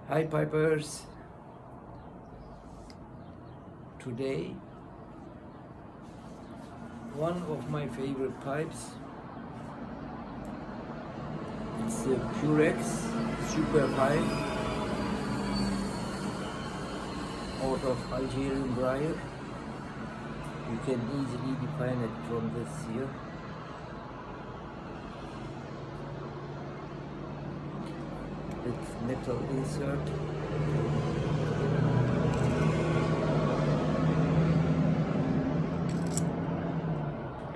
Hi Pipers, today one of my favorite pipes, it's the Purex Super Pipe out of Algerian briar. You can easily define it from this here. It's metal insert.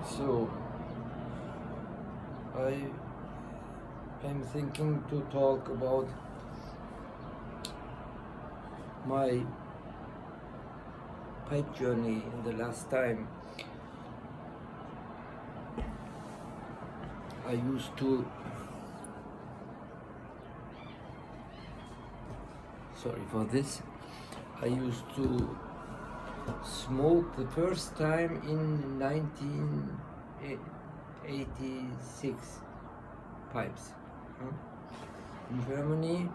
So I am thinking to talk about my pipe journey in the last time. I used to sorry for this. I used to smoke the first time in 1986 pipes in Germany.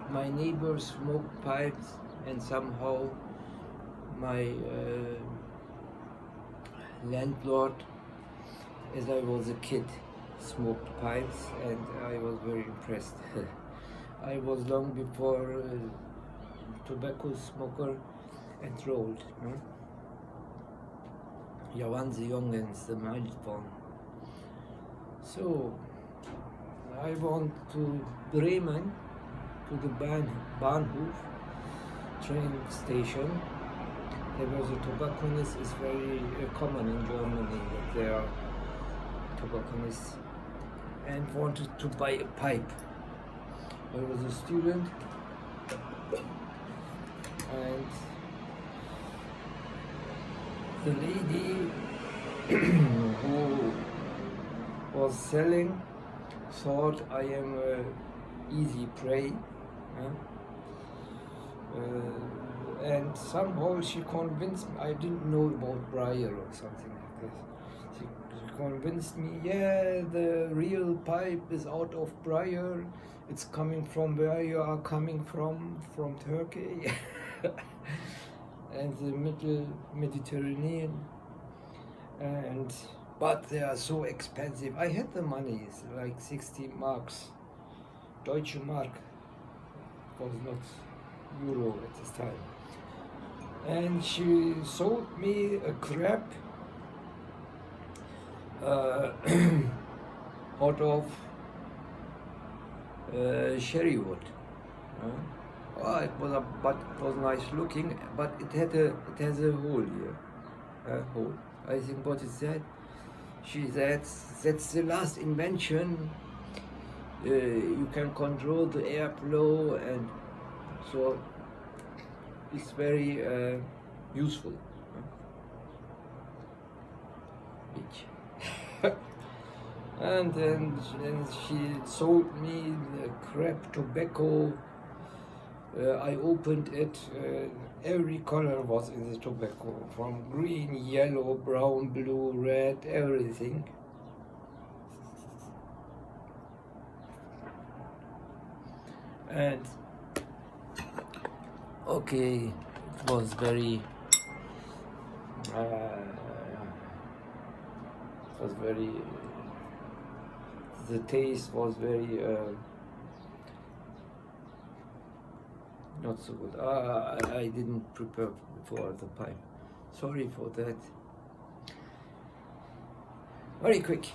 My neighbors smoked pipes, and somehow my landlord, as I was a kid, smoked pipes, and I was very impressed. I was long before tobacco smoker and rolled. Jag waren the youngins, the mild one. So I went to Bremen, to the Bahnhof train station. There was a tobacconist. It's very common in Germany that there are tobacconists, and wanted to buy a pipe. I was a student, and the lady who was selling thought I am an easy prey, and somehow she convinced me. I didn't know about briar or something like this. She convinced me, yeah, the real pipe is out of briar. It's coming from where you are coming from Turkey and the Mediterranean, but they are so expensive. I had the money, it's like 60 marks, Deutsche Mark, was not euro at this time. And she sold me a crap out of cherry wood. It was nice looking, but it has a hole here. Hole. I think, what is that? She said that's the last invention. You can control the airflow, and so it's very useful. And then she sold me the crap tobacco. I opened it. Every color was in the tobacco, from green, yellow, brown, blue, red, everything. And okay, it was very the taste was very not so good. I didn't prepare for the pipe. Sorry for that. Very quick.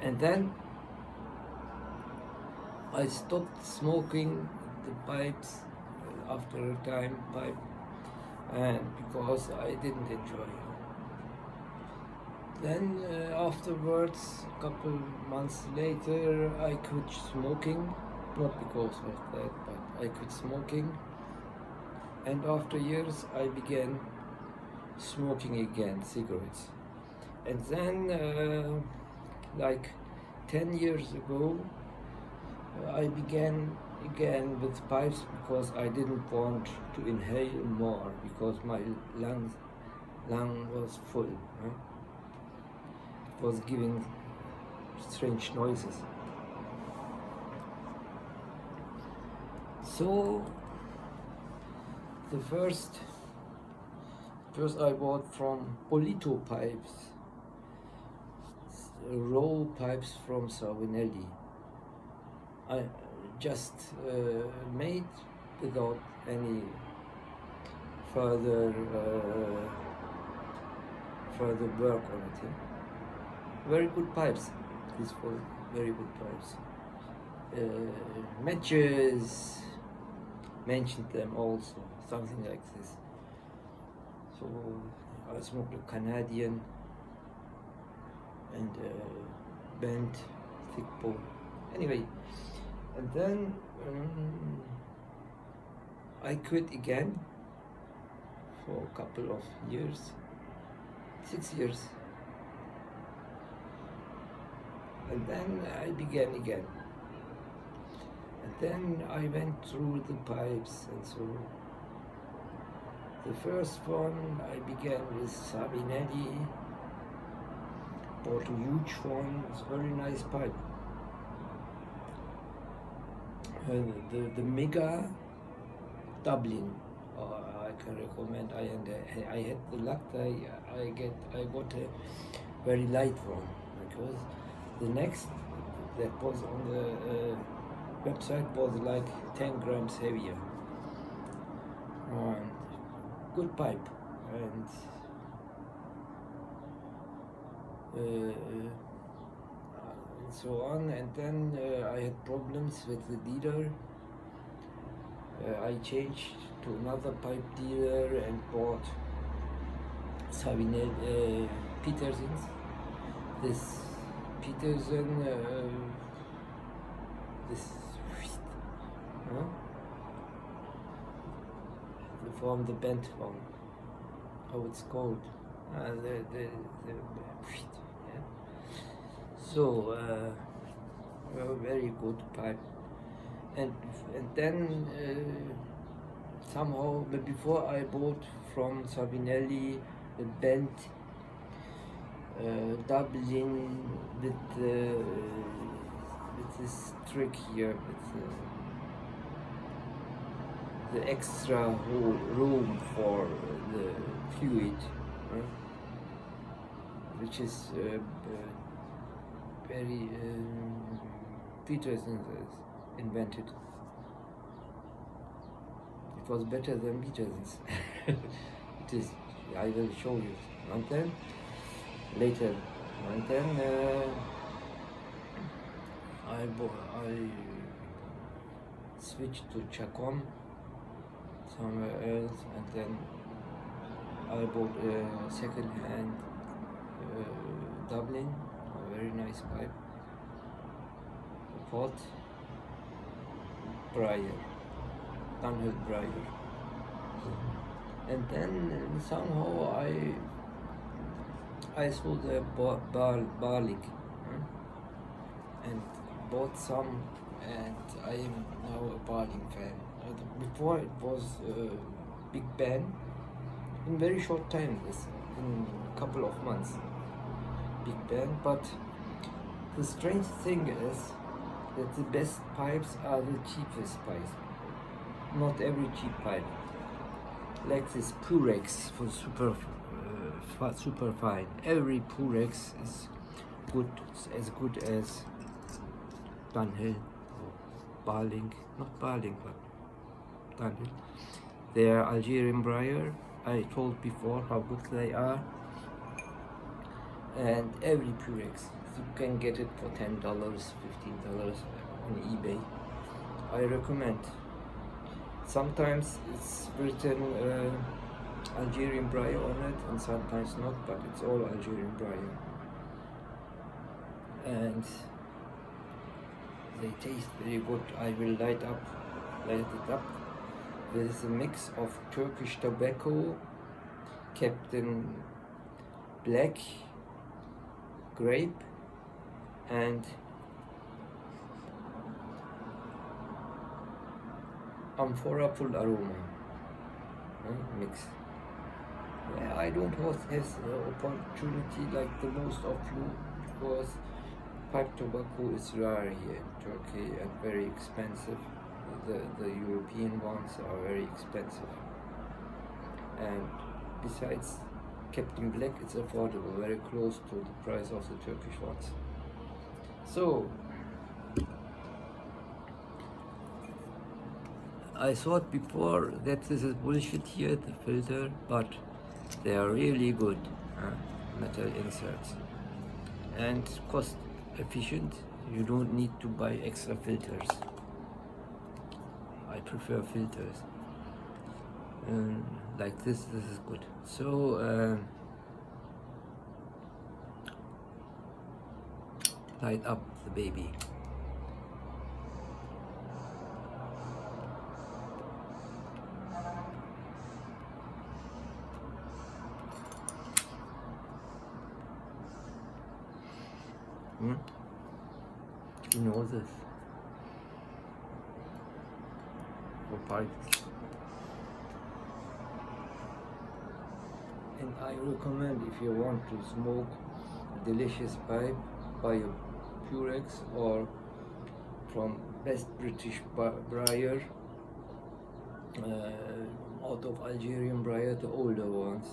And then I stopped smoking the pipes after a time, and because I didn't enjoy it. Then afterwards, a couple months later, I quit smoking, not because of that, but I quit smoking. And after years, I began smoking again, cigarettes. And then, like 10 years ago, I began began with pipes because I didn't want to inhale more because my lung was full. Right? It was giving strange noises. So the first I bought from Polito Pipes, roll pipes from Savinelli. I just made without any further work on it. Very good pipes. These were very good pipes. Matches mentioned them also, something like this. So I smoked a Canadian and bent thick bowl. Anyway, and then I quit again for a couple of years, 6 years. And then I began again. And then I went through the pipes, and so the first one I began with Savinelli, bought a huge one, it's a very nice pipe. The Mega Dublin, I can recommend. I had the luck that I got a very light one, because the next that was on the website was like 10 grams heavier. And good pipe, and so on. And then I had problems with the dealer. I changed to another pipe dealer and bought Savinelli Peterson's. This Peterson, from the bent one, how it's called, yeah. So a very good pipe, and then somehow, but before I bought from Savinelli the bent Dublin with this trick here, with the extra room for the fluid, which is very Peterson invented. It was better than Peterson's. It is. I will show you. And then later, and then I switched to Chacom somewhere else, and then I bought a second-hand Dublin, a very nice pipe, a pot, briar, Dunhill briar. And then somehow I saw the Barlick and bought some, and I am now a Barling fan. Before it was Big Ben, in very short time, in a couple of months, Big Ben. But the strange thing is that the best pipes are the cheapest pipes. Not every cheap pipe, like this Purex for super fine. Every Purex is good, as good as Dunhill or Barling, not Barling, but Dunhill. They are Algerian briar. I told before how good they are. And every Purex, you can get it for $10, $15 on eBay. I recommend. Sometimes it's written Algerian briar on it, and sometimes not, but it's all Algerian briar. And they taste very good. I will light it up. There is a mix of Turkish tobacco, Captain Black, grape, and amphora full aroma mix. Yeah, I don't have the opportunity like the most of you, because pipe tobacco is rare here in Turkey and very expensive. The European ones are very expensive, and besides Captain Black, it's affordable, very close to the price of the Turkish ones. So I thought before that this is bullshit here, the filter, but they are really good metal inserts and cost efficient. You don't need to buy extra filters. I prefer filters. Like this is good. So light up the baby. You know this. For pipes. And I recommend, if you want to smoke a delicious pipe, buy a Purex or from Best British Briar, out of Algerian Briar, the older ones,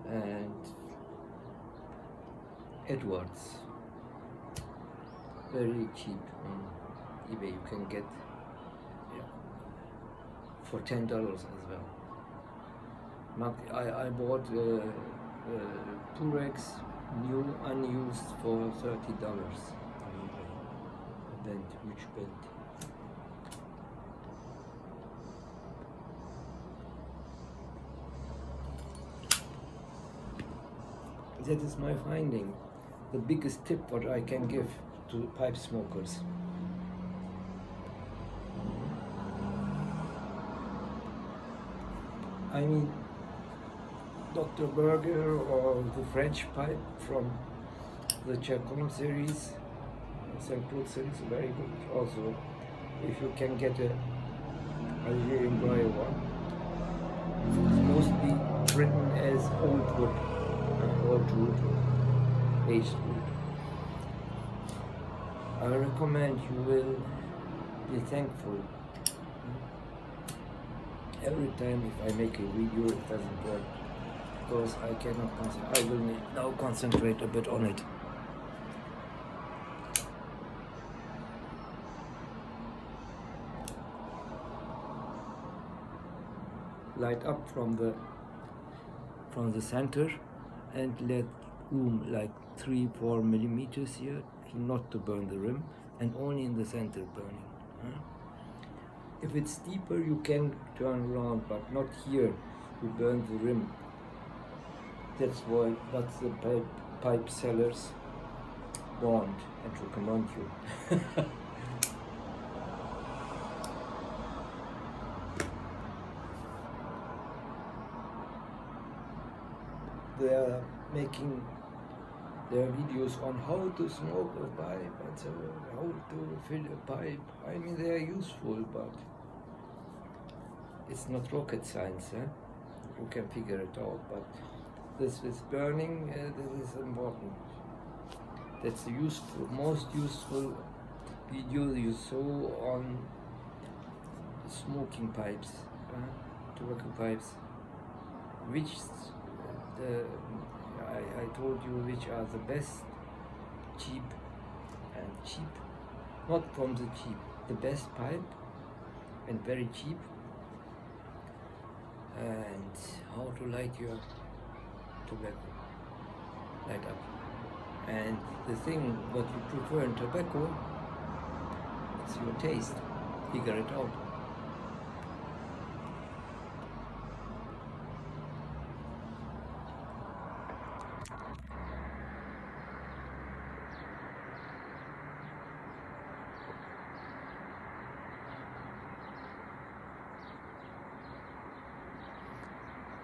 and Edwards, very cheap on eBay. You can get for $10 as well. I bought Purex new unused for $30. A bent, huge bent. That is my finding. The biggest tip what I can give to pipe smokers. I mean, Dr. Berger or the French pipe from the Chacon series, St. Claude series, very good. Also, if you can get a Algerian Briar one, it's mostly written as old wood, aged wood. I recommend, you will be thankful. Every time if I make a video it doesn't work, because I cannot concentrate. I will now concentrate a bit on it. Light up from the center and let room like 3-4 millimeters here, not to burn the rim, and only in the center burning. If it's deeper, you can turn around, but not here. You burn the rim. That's what the pipe sellers want and recommend you. They are making their videos on how to smoke a pipe and so how to fill a pipe. I mean, they are useful, but it's not rocket science. You can figure it out, but this with burning, this is important. That's the most useful video you saw on smoking pipes, tobacco pipes, which I told you which are the best, cheap, not from the cheap, the best pipe and very cheap, and how to light your tobacco, light up. And the thing what you prefer in tobacco, it's your taste, figure it out.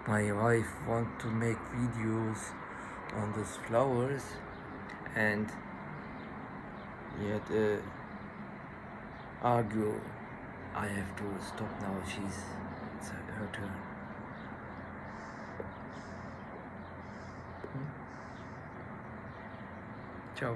My wife wants to make videos on these flowers, and we had argue I have to stop now. It's her turn. Hmm? Ciao.